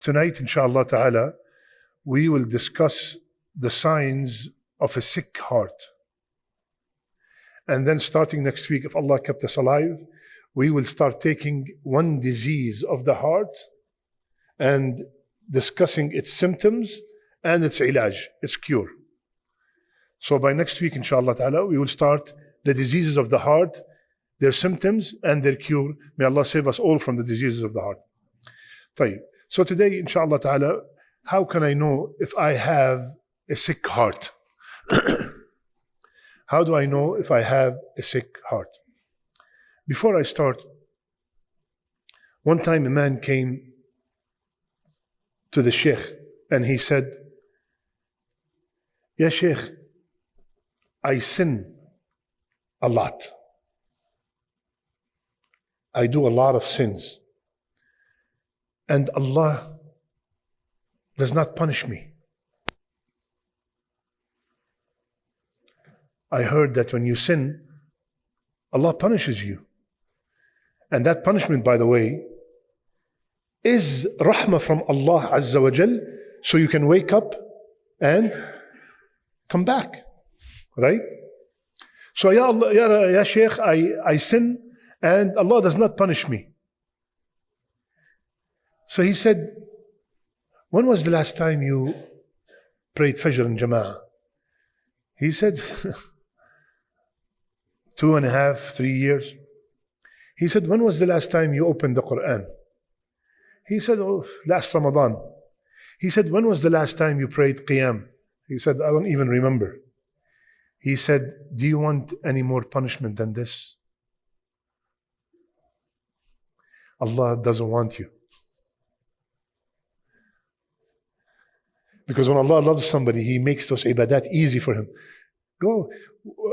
Tonight, inshallah ta'ala, we will discuss the signs of a sick heart. And then starting next week, if Allah kept us alive, we will start taking one disease of the heart and discussing its symptoms and its ilaj, its cure. So by next week, inshallah ta'ala, we will start the diseases of the heart, their symptoms and their cure. May Allah save us all from the diseases of the heart. طيب. So today, inshallah ta'ala, how can I know if I have a sick heart? How do I know if I have a sick heart? Before I start, one time a man came to the Shaykh and he said, Ya Shaykh, I sin a lot. I do a lot of sins. And Allah does not punish me. I heard that when you sin, Allah punishes you. And that punishment, by the way, is rahmah from Allah Azza wa Jal, so you can wake up and come back. Right? So, Ya Allah, Ya Shaykh, I sin and Allah does not punish me. So he said, when was the last time you prayed Fajr in Jama'ah? He said, 2.5, 3 years. He said, when was the last time you opened the Quran? He said, oh, last Ramadan. He said, when was the last time you prayed Qiyam? He said, I don't even remember. He said, do you want any more punishment than this? Allah doesn't want you. Because when Allah loves somebody, He makes those ibadat easy for him. Go.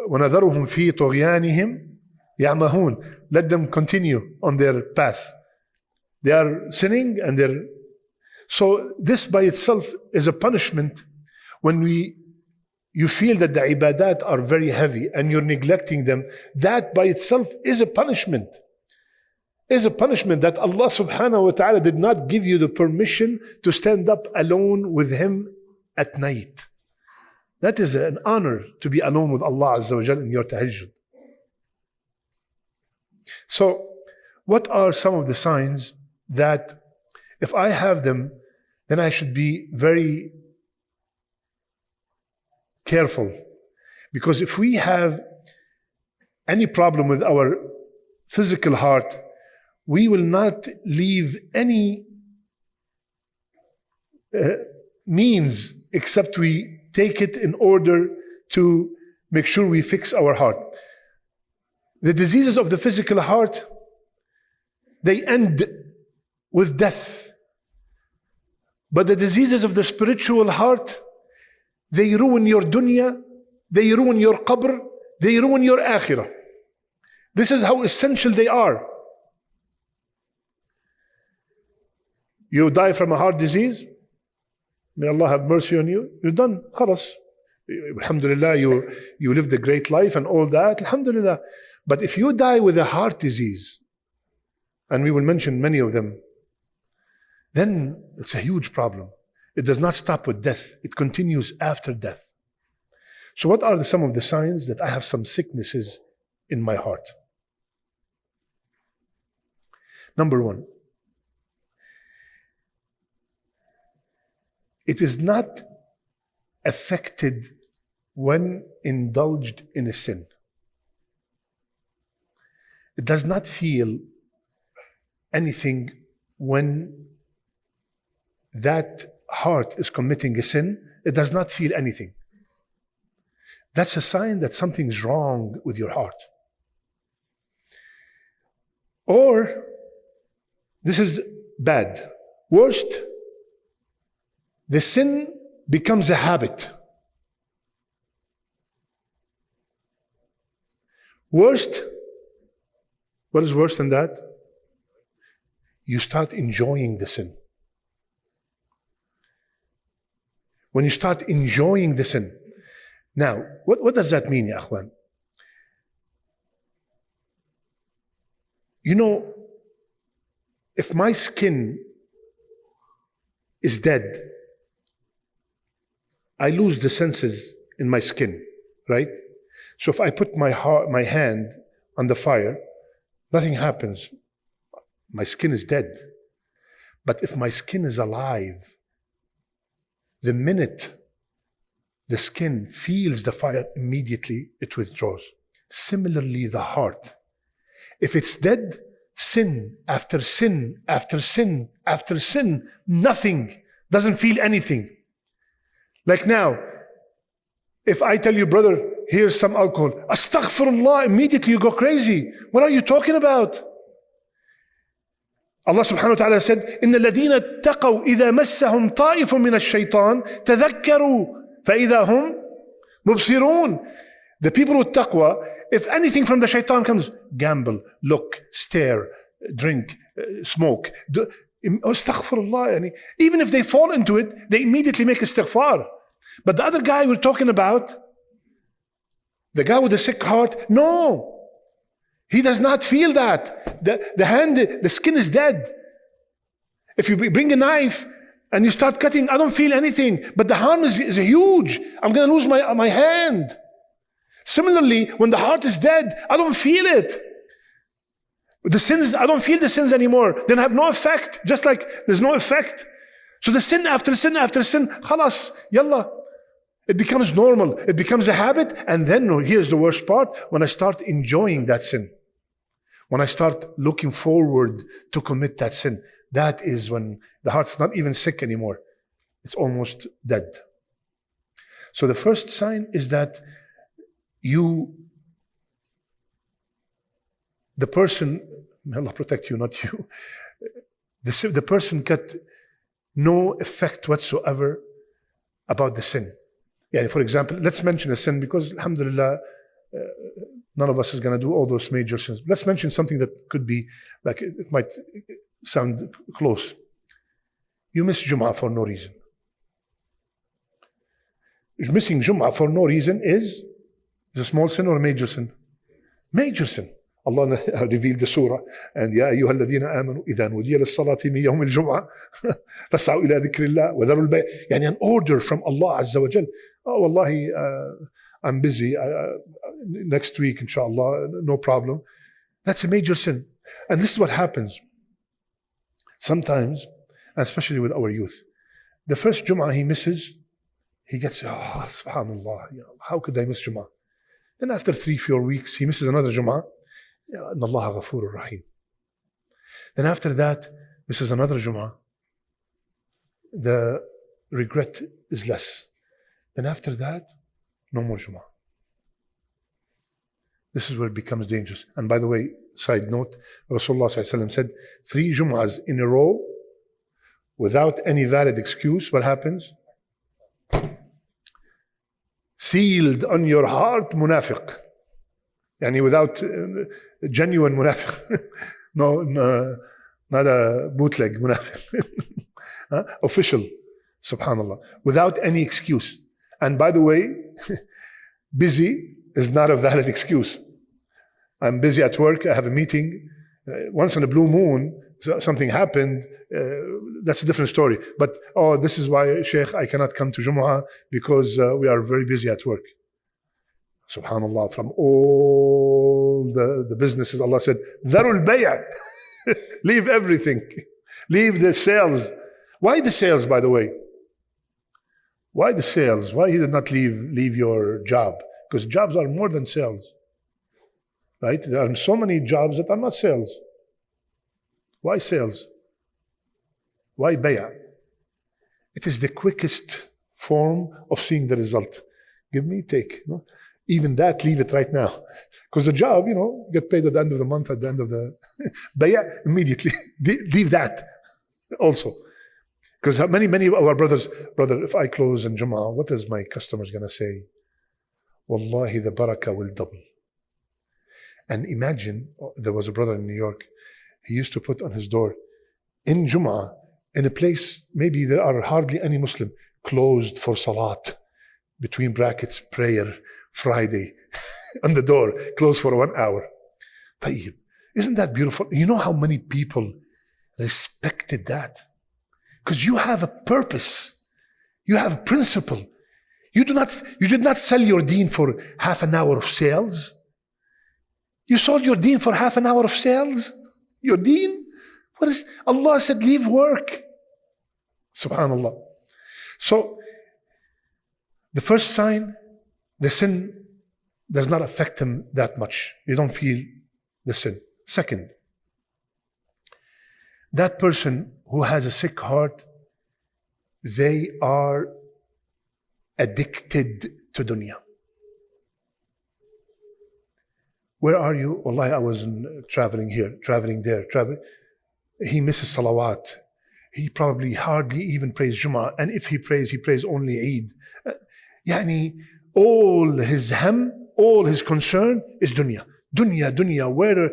وَنَذَرُهُمْ فِي طُغْيَانِهِمْ يَعْمَهُونَ. Let them continue on their path. They are sinning and they're... So this by itself is a punishment when you feel that the ibadat are very heavy and you're neglecting them. That by itself is a punishment. Is a punishment that Allah subhanahu wa ta'ala did not give you the permission to stand up alone with Him at night. That is an honor to be alone with Allah Azza wa Jal in your tahajjud. So, what are some of the signs that if I have them, then I should be very careful? Because if we have any problem with our physical heart, we will not leave any means except we take it in order to make sure we fix our heart. The diseases of the physical heart, they end with death. But the diseases of the spiritual heart, they ruin your dunya, they ruin your qabr, they ruin your akhirah. This is how essential they are. You die from a heart disease, may Allah have mercy on you, you're done, khalas. Alhamdulillah, you lived a great life and all that, alhamdulillah. But if you die with a heart disease, and we will mention many of them, then it's a huge problem. It does not stop with death, it continues after death. So what are some of the signs that I have some sicknesses in my heart? Number one, it is not affected when indulged in a sin. It does not feel anything when that heart is committing a sin. It does not feel anything. That's a sign that something's wrong with your heart. Or, this is bad. Worst, the sin becomes a habit. Worst, what is worse than that? You start enjoying the sin. When you start enjoying the sin. Now, what does that mean, ya akhwan? You know, if my skin is dead, I lose the senses in my skin, right? So if I put my hand on the fire, nothing happens. My skin is dead. But if my skin is alive, the minute the skin feels the fire, immediately it withdraws. Similarly, the heart. If it's dead, sin after sin after sin after sin, nothing, doesn't feel anything. Like now, if I tell you, brother, here's some alcohol, astaghfirullah, immediately you go crazy. What are you talking about? Allah subhanahu wa ta'ala said, إِنَّ الَّذِينَ اتَّقَوْا إِذَا مَسَّهُمْ طَائِفٌ مِّنَ الشَّيْطَانِ تَذَكَّرُوا فَإِذَا هُمْ مُبْصِرُونَ. The people with taqwa, if anything from the shaitan comes, gamble, look, stare, drink, smoke, astaghfirullah. Even if they fall into it, they immediately make istighfar. But the other guy we're talking about, the guy with the sick heart, no. He does not feel that. The skin is dead. If you bring a knife and you start cutting, I don't feel anything. But the harm is huge. I'm going to lose my hand. Similarly, when the heart is dead, I don't feel it. The sins, I don't feel the sins anymore. They have no effect. Just like there's no effect. So the sin after sin after sin, khalas, yalla. It becomes normal. It becomes a habit. And then here's the worst part. When I start enjoying that sin, when I start looking forward to commit that sin, that is when the heart's not even sick anymore. It's almost dead. So the first sign is that the person, may Allah protect you, not you, the person got no effect whatsoever about the sin. Yeah, for example, let's mention a sin because, alhamdulillah, none of us is going to do all those major sins. Let's mention something that could be, like, it might sound close. You miss Jum'ah for no reason. Missing Jum'ah for no reason is a small sin or a major sin? Major sin. Allah revealed the surah, and يا أيها الذين آمنوا إذا نودي للصلاة من يوم الجمعة فاسعوا إلى ذكر الله وذروا البيع. يعني an order from Allah Azza wa Jal. Oh, wallahi, I'm busy. Next week, inshallah, no problem. That's a major sin. And this is what happens sometimes, especially with our youth. The first Jum'ah he misses, he gets, subhanallah, how could I miss Jum'ah? Then after 3-4 weeks, he misses another Jum'ah. إن الله غفور رحيم. Then after that, misses another Jum'ah. The regret is less. Then after that, no more Jum'ah. This is where it becomes dangerous. And by the way, side note, Rasulullah ﷺ said, 3 Jum'ahs in a row, without any valid excuse, what happens? Sealed on your heart, munafiq. Yani without genuine munafiq. No, not a bootleg munafiq. Official, subhanallah. Without any excuse. And by the way, busy is not a valid excuse. I'm busy at work, I have a meeting. Once in a blue moon, something happened, that's a different story. But, this is why, Shaykh, I cannot come to Jumu'ah because we are very busy at work. Subhanallah, from all the businesses, Allah said, Darul, leave everything. Leave the sales. Why the sales, by the way? Why the sales? Why he did not leave your job? Because jobs are more than sales. Right? There are so many jobs that are not sales. Why sales? Why bay'ah? It is the quickest form of seeing the result. Give me, take. No? Even that, leave it right now. Because the job, get paid at the end of the month, at the end of the bay'ah, immediately. Leave that also. Because many of our brothers, brother, if I close in Jum'ah, what is my customers going to say? Wallahi, the barakah will double. And imagine, there was a brother in New York, he used to put on his door, in Jum'ah, in a place, maybe there are hardly any Muslim, closed for salat, between brackets, prayer, Friday, on the door, closed for 1 hour. Tayyib. Isn't that beautiful? You know how many people respected that? Because you have a purpose. You have a principle. You did not sell your deen for half an hour of sales. You sold your deen for half an hour of sales? Your deen? What is, Allah said, leave work. Subhanallah. So, the first sign, the sin does not affect him that much. You don't feel the sin. Second, that person who has a sick heart, they are addicted to dunya. Where are you? Wallahi, I was traveling here, traveling there, traveling. He misses salawat. He probably hardly even prays Jummah. And if he prays only Eid. Yani, all his ham, all his concern is dunya. Dunya, where,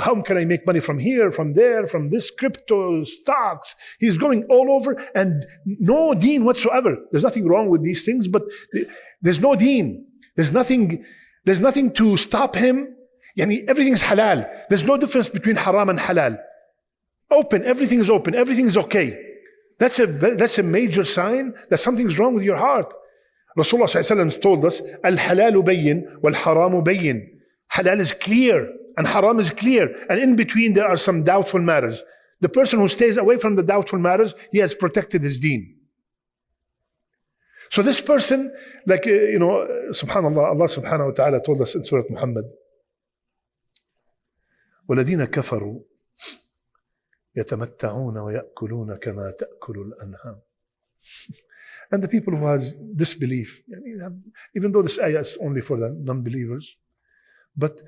how can I make money from here, from there, from this crypto, stocks? He's going all over and no deen whatsoever. There's nothing wrong with these things, but there's no deen. There's nothing to stop him. Yani, everything's halal. There's no difference between haram and halal. Open, everything is open, everything is okay. That's a major sign that something's wrong with your heart. Rasulullah ﷺ told us, Al-halalu bayyin wal-haramu bayyin. Halal is clear and haram is clear. And in between there are some doubtful matters. The person who stays away from the doubtful matters, he has protected his deen. So this person, like, subhanallah, Allah subhanahu wa ta'ala told us in Surah Mohamad, وَالَّذِينَ كَفَرُوا يَتَمَتَّعُونَ وَيَأْكُلُونَ كَمَا تَأْكُلُ الْأَنْعَامُ. And the people who has disbelief, even though this ayah is only for the non-believers, but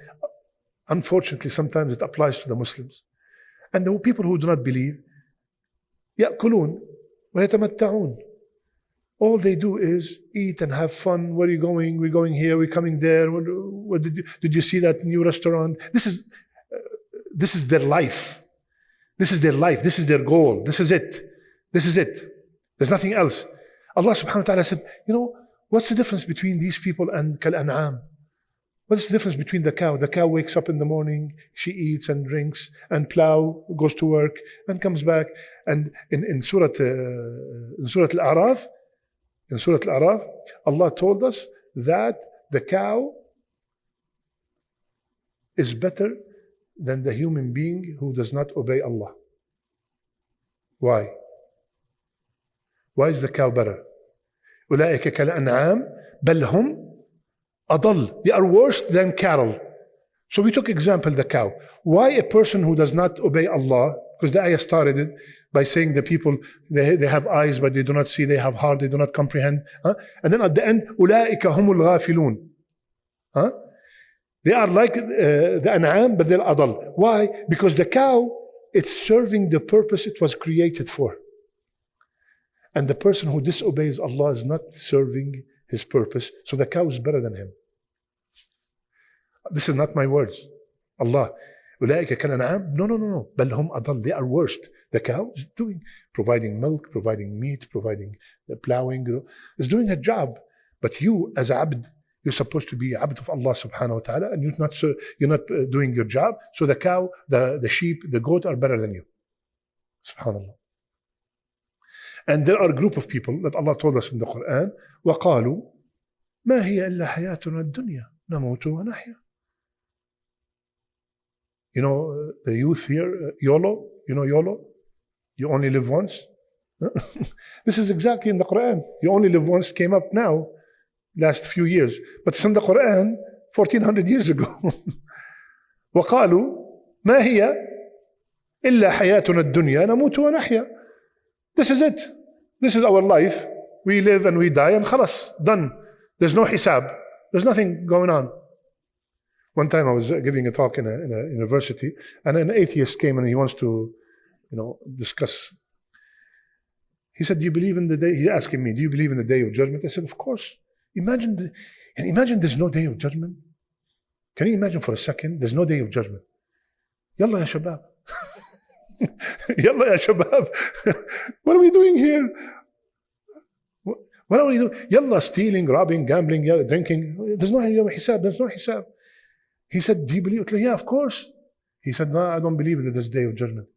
unfortunately sometimes it applies to the Muslims. And the people who do not believe, يَأْكُلُونَ وَيَتَمَتَّعُونَ. All they do is eat and have fun. Where are you going? We're going here, we're coming there. What did you see that new restaurant? This is their life. This is their life. This is their goal. This is it. This is it. There's nothing else. Allah subhanahu wa ta'ala said, what's the difference between these people and kal-an'am? What's the difference between the cow? The cow wakes up in the morning, she eats and drinks, and plow, goes to work, and comes back. And in Surah Al-A'raf, Allah told us that the cow is better than the human being who does not obey Allah. Why? Why is the cow better? أولئك كالأنعام بل هم أضل. They are worse than cattle. So we took example the cow. Why a person who does not obey Allah? Because the ayah started it by saying the people, they have eyes but they do not see, they have heart, they do not comprehend. And then at the end, أولئك هم الغافلون. They are like the an'am, but they're adal. Why? Because the cow, it's serving the purpose it was created for. And the person who disobeys Allah is not serving his purpose, so the cow is better than him. This is not my words. Allah. أولئك كالأنعام. No. بل هم أضل. They are worst. The cow is providing milk, providing meat, providing plowing, is doing a job. But you, as a abd, you're supposed to be abd of Allah subhanahu wa ta'ala, and you're not doing your job. So the cow, the sheep, the goat are better than you. Subhanallah. And there are a group of people that Allah told us in the Quran, وَقَالُوا مَا هِيَ إِلَّا حَيَاتُنَا الدُّنْيَا نَمُوتُ وَنَحْيَا. The youth here, YOLO, YOLO? You only live once? This is exactly in the Quran. You only live once came up now, last few years. But it's in the Quran 1400 years ago. وَقَالُوا مَا هِيَ إِلَّا حَيَاتُنَا الدُّنْيَا نَمُوتُ وَنَحْيَا. This is it. This is our life. We live and we die and khalas, done. There's no hisab. There's nothing going on. One time I was giving a talk in a university, and an atheist came and he wants to, discuss. He said, do you believe in the day? He's asking me, do you believe in the day of judgment? I said, of course. Imagine there's no day of judgment. Can you imagine for a second? There's no day of judgment. Yalla ya shabab. Yalla ya shabab. What are we doing here? What are we doing? Yalla, stealing, robbing, gambling, yalla, drinking. There's no hisab. There's no hisab. He said, do you believe it? Yeah, of course. He said, no, I don't believe that there's a day of judgment.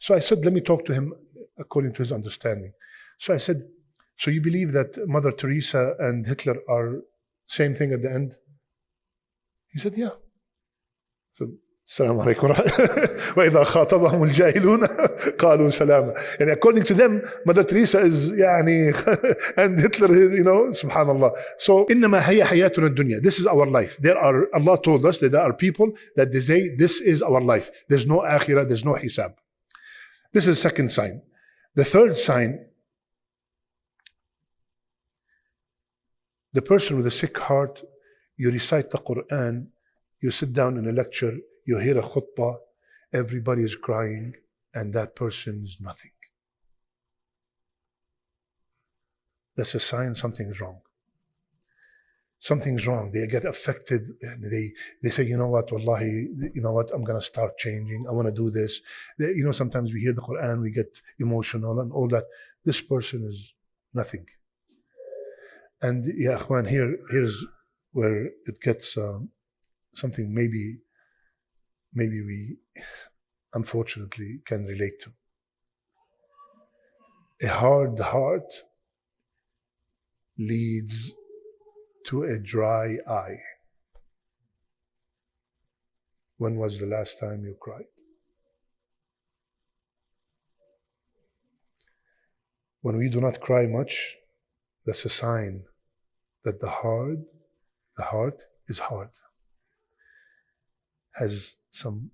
So I said, let me talk to him according to his understanding. So I said, so you believe that Mother Teresa and Hitler are same thing at the end? He said, yeah. So, السلام عليكم وإذا خاطبهم الجاهلون قالوا سلاما. And according to them, Mother Teresa is يعني and Hitler, you know, subhanallah. So إنما هي حياتنا الدنيا. This is our life. Allah told us that there are people that they say this is our life. There's no akhirah, there's no hisab. This is the second sign. The third sign, the person with a sick heart, you recite the Quran, you sit down in a lecture, you hear a khutbah, everybody is crying, and that person is nothing. That's a sign something's wrong. Something's wrong. They get affected, and they say, you know what, wallahi, you know what, I'm going to start changing. I want to do this. You know, sometimes we hear the Quran, we get emotional and all that. This person is nothing. And ya akhwan, here's where it gets something maybe we unfortunately can relate to. A hard heart leads to a dry eye. When was the last time you cried? When we do not cry much, that's a sign that the heart is hard, has some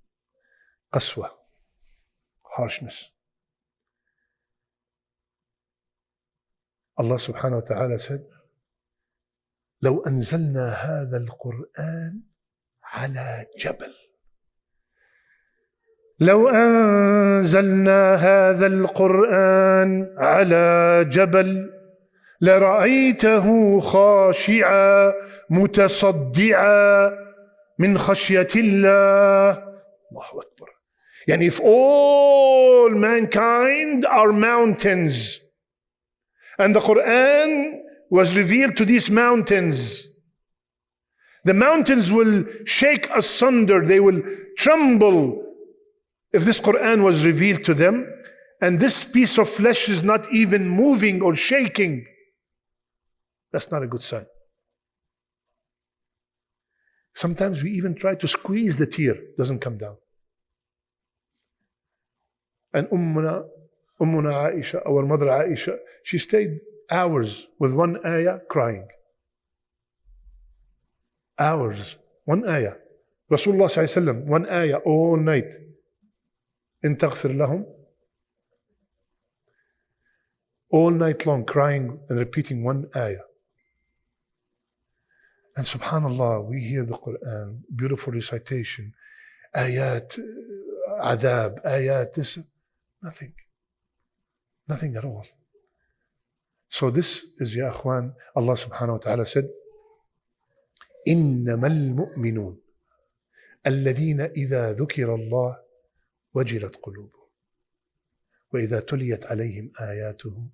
qaswa, harshness. Allah subhanahu wa ta'ala said, لو أنزلنا هذا القرآن على جبل لو أنزلنا هذا القرآن على جبل لرأيته خاشعا متصدعا من خشية الله. الله أكبر. يعني if all mankind are mountains and the Quran was revealed to these mountains, the mountains will shake asunder, they will tremble if this Quran was revealed to them, and this piece of flesh is not even moving or shaking. That's not a good sign. Sometimes we even try to squeeze the tear, doesn't come down. And Ummuna Aisha, our mother Aisha, she stayed hours with one ayah crying. Hours, one ayah. Rasulullah sallallahu alaihi wasallam, one ayah all night. In taghfir lahum. All night long crying and repeating one ayah. And subhanallah, we hear the Quran, beautiful recitation, ayat, adab, ayat, this, nothing. Nothing at all. So this is, ya akhwan, Allah subhanahu wa ta'ala said, إِنَّمَا الْمُؤْمِنُونَ الَّذِينَ إِذَا ذُكِرَ اللَّهُ وَجِلَتْ قُلُوبُهُمْ وَإِذَا تُلِيَتْ عَلَيْهِمْ آيَاتُهُ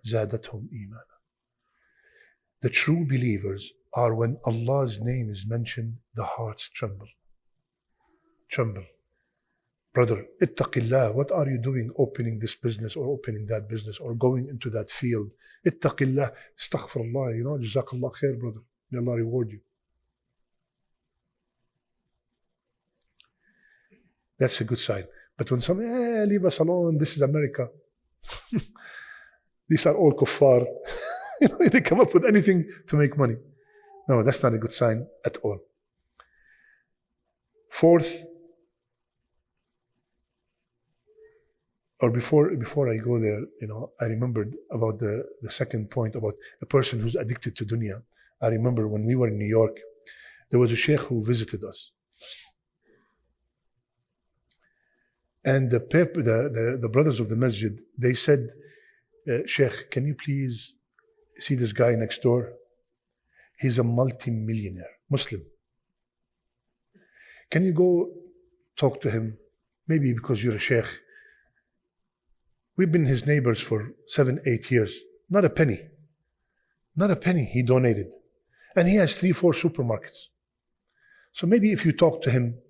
زَادَتْهُمْ إِيمَانًا. The true believers are when Allah's name is mentioned, the hearts tremble. Tremble. Brother, ittaqillah, what are you doing opening this business or opening that business or going into that field? Ittaqillah, astaghfirullah, you know, jazakallah khair, brother. May Allah reward you. That's a good sign. But when somebody, leave us alone, this is America. These are all kuffar. You know, they come up with anything to make money. No, that's not a good sign at all. Fourth, or before I go there, you know, I remembered about the second point about a person who's addicted to dunya. I remember when we were in New York, there was a sheikh who visited us. And the brothers of the masjid, they said, Shaykh, can you please see this guy next door? He's a multi-millionaire, Muslim. Can you go talk to him? Maybe because you're a sheikh. We've been his neighbors for 7-8 years. Not a penny. Not a penny he donated. And he has 3-4 supermarkets. So maybe if you talk to him,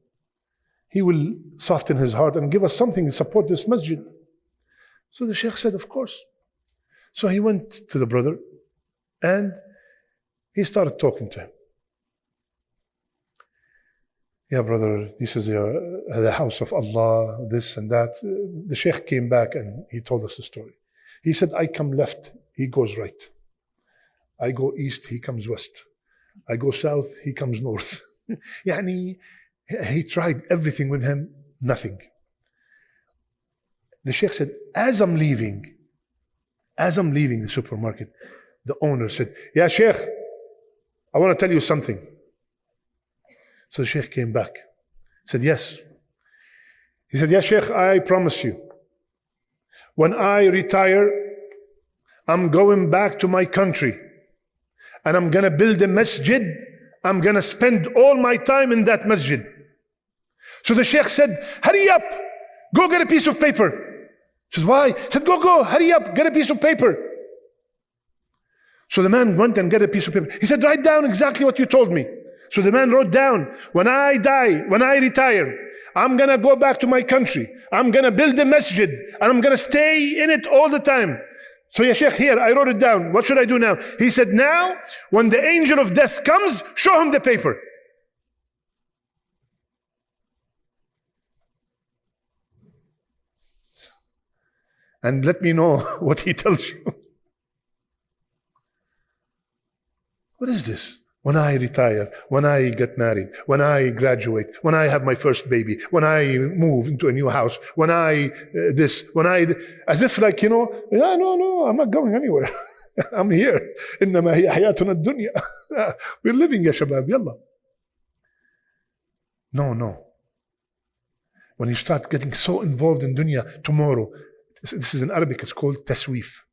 he will soften his heart and give us something to support this masjid. So the Shaykh said, of course. So he went to the brother and he started talking to him. Yeah, brother, this is the house of Allah, this and that. The Shaykh came back and he told us the story. He said, I come left, he goes right. I go east, he comes west. I go south, he comes north. Yani, he tried everything with him, nothing. The Shaykh said, as I'm leaving the supermarket, the owner said, Ya Shaykh, I want to tell you something. So the Shaykh came back, said, yes. He said, Ya Shaykh, I promise you, when I retire, I'm going back to my country and I'm going to build a masjid. I'm going to spend all my time in that masjid. So the Shaykh said, hurry up, go get a piece of paper. He said, why? He said, go, hurry up, get a piece of paper. So the man went and got a piece of paper. He said, write down exactly what you told me. So the man wrote down, when I die, when I retire, I'm going to go back to my country. I'm going to build a masjid and I'm going to stay in it all the time. So Ya Shaykh, here, I wrote it down. What should I do now? He said, now, when the angel of death comes, show him the paper. And let me know what he tells you. What is this? When I retire, when I get married, when I graduate, when I have my first baby, when I move into a new house, when I as if like, no, I'm not going anywhere. I'm here. إنما هي حياتنا الدنيا. We're living, ya shabab, yalla. No. When you start getting so involved in dunya, tomorrow, this is in Arabic, it's called taswif.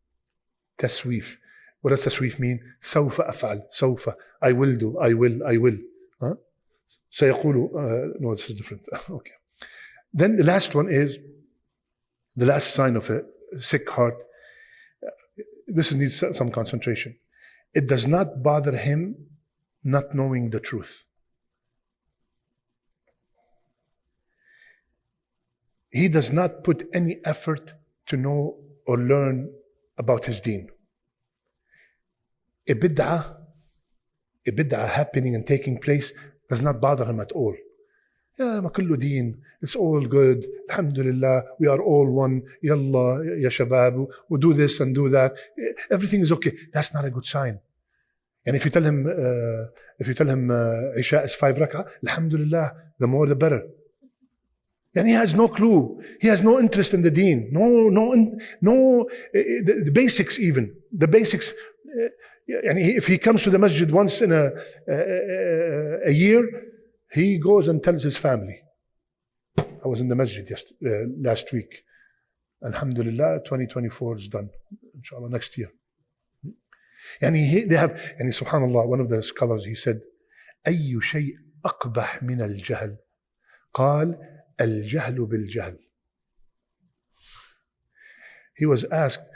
Taswif. What does taswif mean? سوف أفعل, سوف. I will do, I will. Huh? سيقول, no, this is different. Okay. Then the last one is, the last sign of a sick heart. This needs some concentration. It does not bother him not knowing the truth. He does not put any effort to know or learn about his deen. A bid'ah happening and taking place does not bother him at all. Yeah, ma kullu deen, it's all good. Alhamdulillah, we are all one. Yalla, ya shabab, we'll do this and do that. Everything is okay. That's not a good sign. And if you tell him, Isha is 5 rak'ah, Alhamdulillah, the more the better. And he has no clue. He has no interest in the deen. No, the basics even. The basics. And if he comes to the masjid once in a year, he goes and tells his family. I was in the masjid last week. Alhamdulillah, 2024 is done. Inshallah, next year. And subhanallah, one of the scholars, he said, أي شيء أقبح من الجهل قال الجهل بالجهل. He was asked,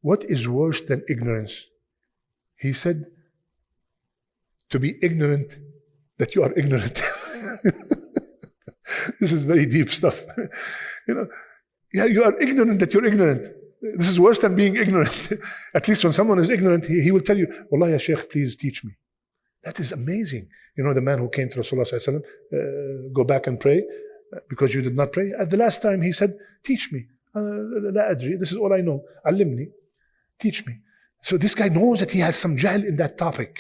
what is worse than ignorance? He said, to be ignorant that you are ignorant. This is very deep stuff. You are ignorant that you're ignorant. This is worse than being ignorant. At least when someone is ignorant, he will tell you, Wallah ya Shaykh, please teach me. That is amazing. The man who came to Rasulullah sallallahu alaihi wasallam, go back and pray because you did not pray. At the last time he said, teach me. لا أدري. This is all I know. علمني. Teach me. So this guy knows that he has some jahl in that topic,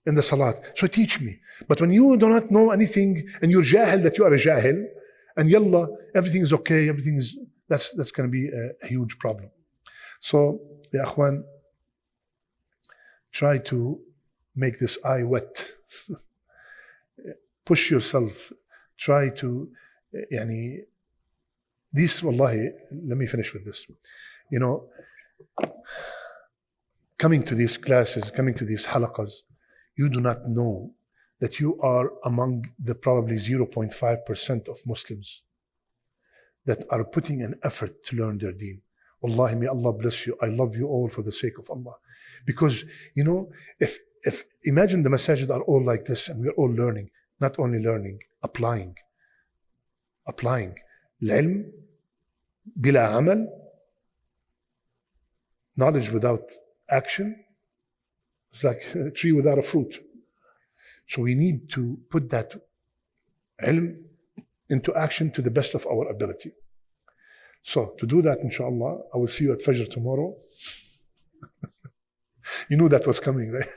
in the salat. So teach me. But when you do not know anything and you're jahil that you are a jahil, and yalla, everything is okay, that's going to be a huge problem. So, ya akhwan, try to make this eye wet. Push yourself. Try to, this, wallahi, let me finish with this. Coming to these classes, coming to these halaqas, you do not know that you are among the probably 0.5% of Muslims that are putting an effort to learn their deen. Wallahi, may Allah bless you. I love you all for the sake of Allah. Because, if imagine the masajid are all like this and we're all learning, not only learning, applying. L'ilm bila amal knowledge without action is like a tree without a fruit. So we need to put that ilm into action to the best of our ability. So to do that, inshallah, I will see you at Fajr tomorrow. You knew that was coming, right?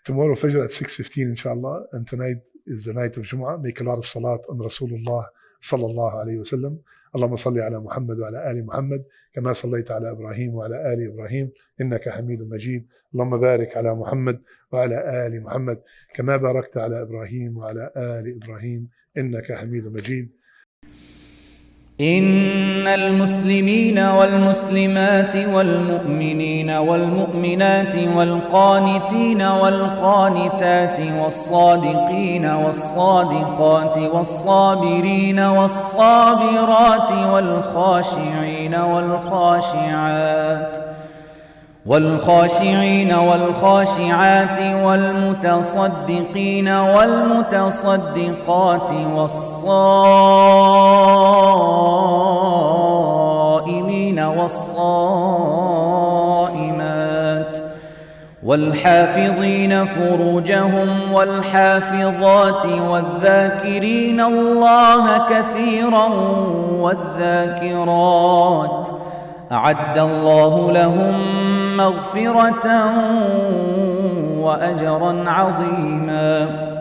Tomorrow Fajr at 6:15, inshallah, and tonight is the night of Jum'ah. Make a lot of salat on Rasulullah sallallahu alayhi wa sallam. اللهم صل على محمد وعلى آل محمد كما صليت على إبراهيم وعلى آل إبراهيم إنك حميد مجيد. اللهم بارك على محمد وعلى آل محمد كما باركت على إبراهيم وعلى آل إبراهيم إنك حميد مجيد. إن المسلمين والمسلمات والمؤمنين والمؤمنات والقانتين والقانتات والصادقين والصادقات والصابرين والصابرات والخاشعين والخاشعات والمتصدقين والمتصدقات والصائمين والصائمات والحافظين فروجهم والحافظات والذاكرين الله كثيرا والذاكرات أعد الله لهم مغفرة وأجرا عظيما.